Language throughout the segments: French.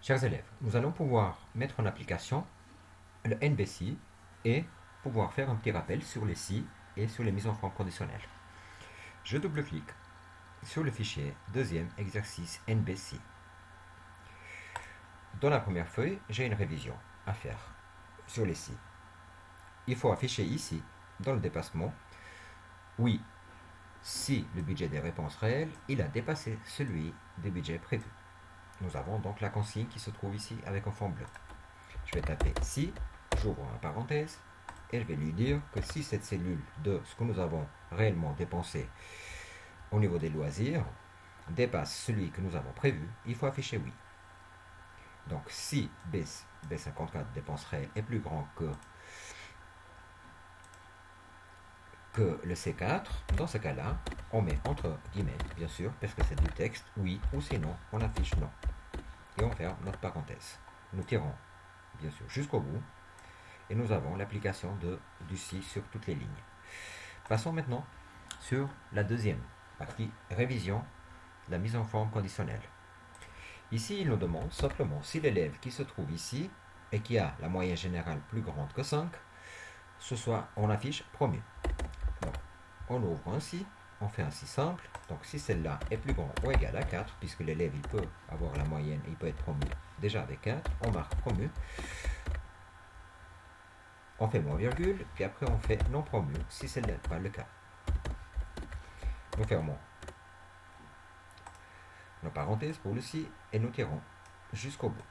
Chers élèves, nous allons pouvoir mettre en application le NBC et pouvoir faire un petit rappel sur les si et sur les mises en forme conditionnelles. Je double-clique sur le fichier deuxième exercice NBC. Dans la première feuille, j'ai une révision à faire sur les si. Il faut afficher ici, dans le dépassement, oui, si le budget des réponses réelles, il a dépassé celui des budgets prévus. Nous avons donc la consigne qui se trouve ici avec un fond bleu. Je vais taper si, j'ouvre une parenthèse, et je vais lui dire que si cette cellule de ce que nous avons réellement dépensé au niveau des loisirs dépasse celui que nous avons prévu, il faut afficher oui. Donc si B54 dépenses réelles est plus grand que le C4, dans ce cas-là, on met entre guillemets, bien sûr, parce que c'est du texte, oui, ou sinon, on affiche non. Et on ferme notre parenthèse. Nous tirons, bien sûr, jusqu'au bout, et nous avons l'application du si sur toutes les lignes. Passons maintenant sur la deuxième partie, révision de la mise en forme conditionnelle. Ici, il nous demande simplement si l'élève qui se trouve ici et qui a la moyenne générale plus grande que 5, on affiche premier. Donc, on ouvre un si, on fait un si simple. Donc, si celle-là est plus grande ou égale à 4, puisque l'élève il peut avoir la moyenne, il peut être promu déjà avec 4, on marque promu. On fait moins virgule, puis après on fait non promu si ce n'est pas le cas. Nous fermons nos parenthèses pour le si et nous tirons jusqu'au bout.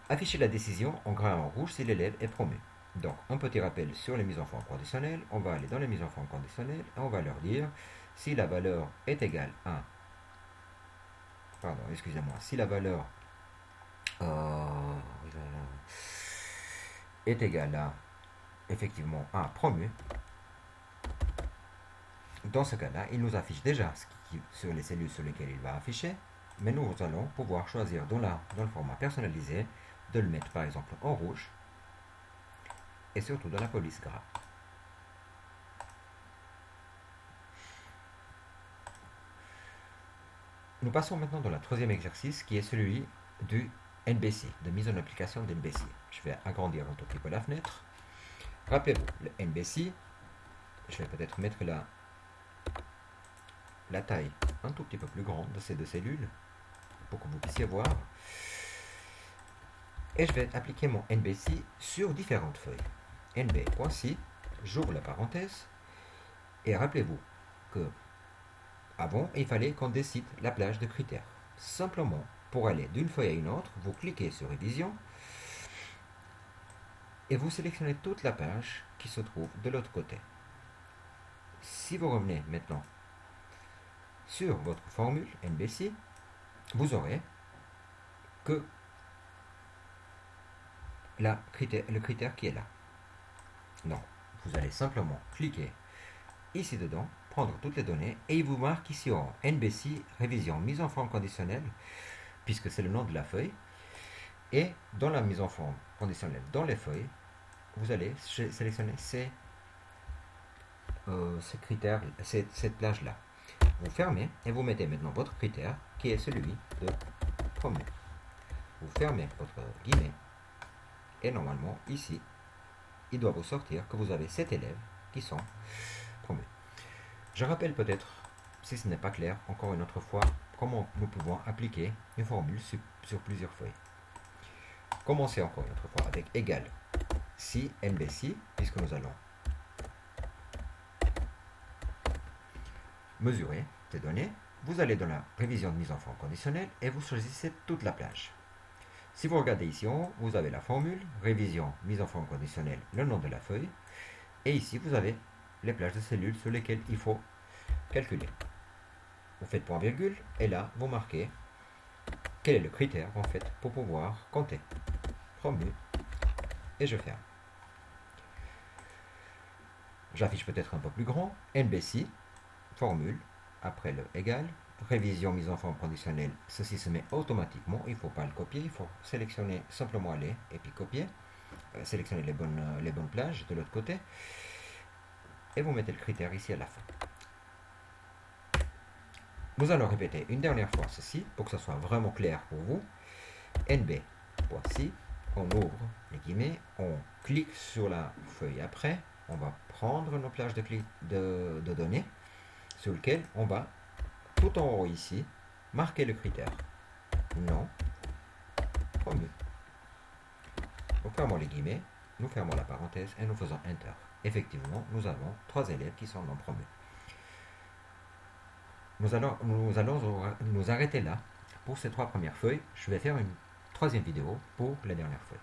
Afficher la décision en gras en rouge si l'élève est promu. Donc, un petit rappel sur les mises en forme conditionnelles. On va aller dans les mises en forme conditionnelles et on va leur dire si la valeur est égale à. Pardon, excusez-moi. Si la valeur est égale à, effectivement, à promu, dans ce cas-là, il nous affiche déjà sur les cellules sur lesquelles il va afficher, mais nous allons pouvoir choisir dans le format personnalisé de le mettre par exemple en rouge et surtout dans la police gras. Nous passons maintenant dans le troisième exercice qui est celui du NBC, de mise en application de NBC. Je vais agrandir un tout petit peu la fenêtre. Rappelez-vous, le NBC, je vais peut-être mettre la taille un tout petit peu plus grande de ces deux cellules pour que vous puissiez voir. Et je vais appliquer mon NBC sur différentes feuilles. NB.si, j'ouvre la parenthèse, et rappelez-vous que avant, il fallait qu'on décide la plage de critères. Simplement, pour aller d'une feuille à une autre, vous cliquez sur révision, et vous sélectionnez toute la page qui se trouve de l'autre côté. Si vous revenez maintenant sur votre formule NBC, vous aurez que le critère qui est là. Non, vous allez simplement cliquer ici dedans, prendre toutes les données, et il vous marque ici en NBC, révision, mise en forme conditionnelle, puisque c'est le nom de la feuille. Et dans la mise en forme conditionnelle, dans les feuilles, vous allez sélectionner ces critères, cette plage-là. Vous fermez et vous mettez maintenant votre critère qui est celui de promu. Vous fermez votre guillemet et normalement ici, il doit vous sortir que vous avez 7 élèves qui sont promus. Je rappelle peut-être, si ce n'est pas clair, encore une autre fois, comment nous pouvons appliquer une formule sur plusieurs feuilles. Commencez encore une autre fois avec égal si NBC, puisque nous allons mesurer ces données. Vous allez dans la révision de mise en forme conditionnelle et vous choisissez toute la plage. Si vous regardez ici en haut, vous avez la formule, révision, mise en forme conditionnelle, le nom de la feuille. Et ici, vous avez les plages de cellules sur lesquelles il faut calculer. Vous faites point virgule et là, vous marquez quel est le critère en fait pour pouvoir compter. Promu et je ferme. J'affiche peut-être un peu plus grand, NBC, formule, après le égal, révision mise en forme conditionnelle, ceci se met automatiquement, il ne faut pas le copier, il faut sélectionner simplement aller et puis copier, sélectionner les bonnes plages de l'autre côté, et vous mettez le critère ici à la fin. Nous allons répéter une dernière fois ceci pour que ce soit vraiment clair pour vous. NB, voici, on ouvre les guillemets, on clique sur la feuille après, on va prendre nos plages de données sur lequel on va tout en haut ici marquer le critère. Non, promu. Nous fermons les guillemets, nous fermons la parenthèse et nous faisons Enter. Effectivement, nous avons 3 élèves qui sont non promus. Nous allons nous arrêter là pour ces 3 premières feuilles. Je vais faire une troisième vidéo pour la dernière feuille.